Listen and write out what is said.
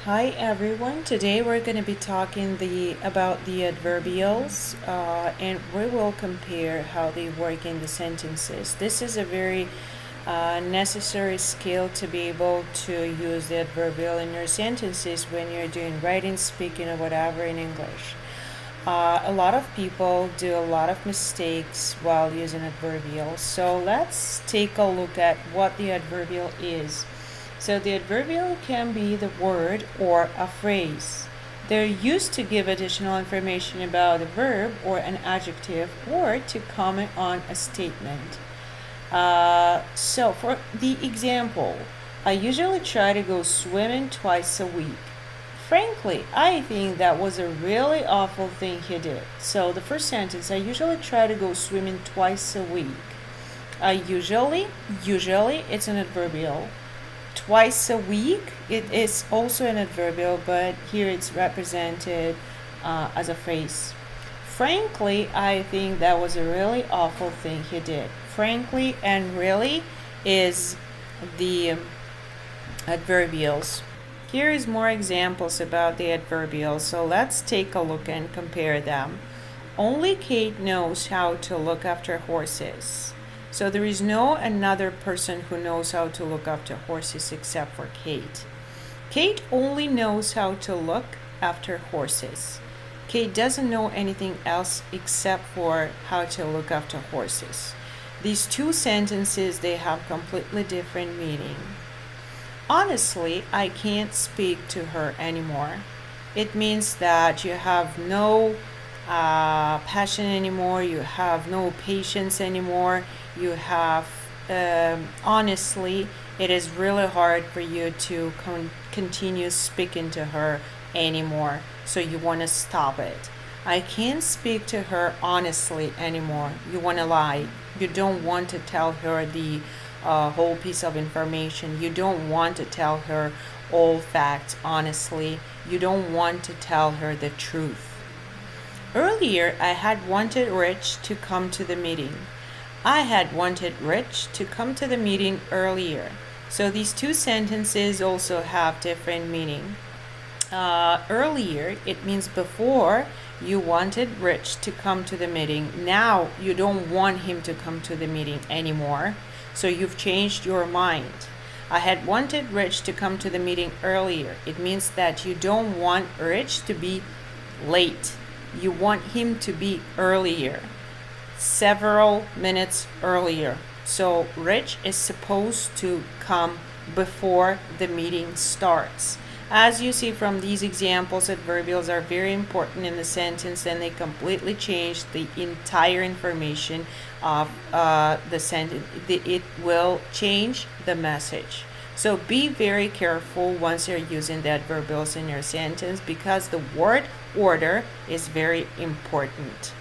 Hi everyone. Today we're going to be talking about the adverbials, and we will compare how they work in the sentences. This is a very necessary skill to be able to use the adverbial in your sentences when you're doing writing, speaking, or whatever in English. A lot of people do a lot of mistakes while using adverbials. So let's take a look at what the adverbial is. So the adverbial can be the word or a phrase. They're used to give additional information about a verb or an adjective or to comment on a statement. So for the example, I usually try to go swimming twice a week. Frankly, I think that was a really awful thing he did. So the first sentence, I usually try to go swimming twice a week. Usually, it's an adverbial. Twice a week, it is also an adverbial, but here it's represented as a phrase. Frankly, I think that was a really awful thing he did. Frankly and really is the adverbials. Here is more examples about the adverbials, so let's take a look and compare them. Only Kate knows how to look after horses. So there is no another person who knows how to look after horses except for Kate. Kate only knows how to look after horses. Kate doesn't know anything else except for how to look after horses. These two sentences, they have completely different meaning. Honestly, I can't speak to her anymore. It means that you have no passion anymore, you have no patience anymore, you have, honestly, it is really hard for you to continue speaking to her anymore. So you want to stop it. I can't speak to her honestly anymore. You want to lie. You don't want to tell her the whole piece of information. You don't want to tell her all facts honestly. You don't want to tell her the truth. Earlier, I had wanted Rich to come to the meeting. I had wanted Rich to come to the meeting earlier. So these two sentences also have different meaning. Earlier, it means before you wanted Rich to come to the meeting. Now you don't want him to come to the meeting anymore. So you've changed your mind. I had wanted Rich to come to the meeting earlier. It means that you don't want Rich to be late. You want him to be earlier, several minutes earlier. So Rich is supposed to come before the meeting starts. As you see from these examples, adverbials are very important in the sentence and they completely change the entire information of the sentence. It will change the message. So be very careful once you're using the adverbials in your sentence because the word order is very important.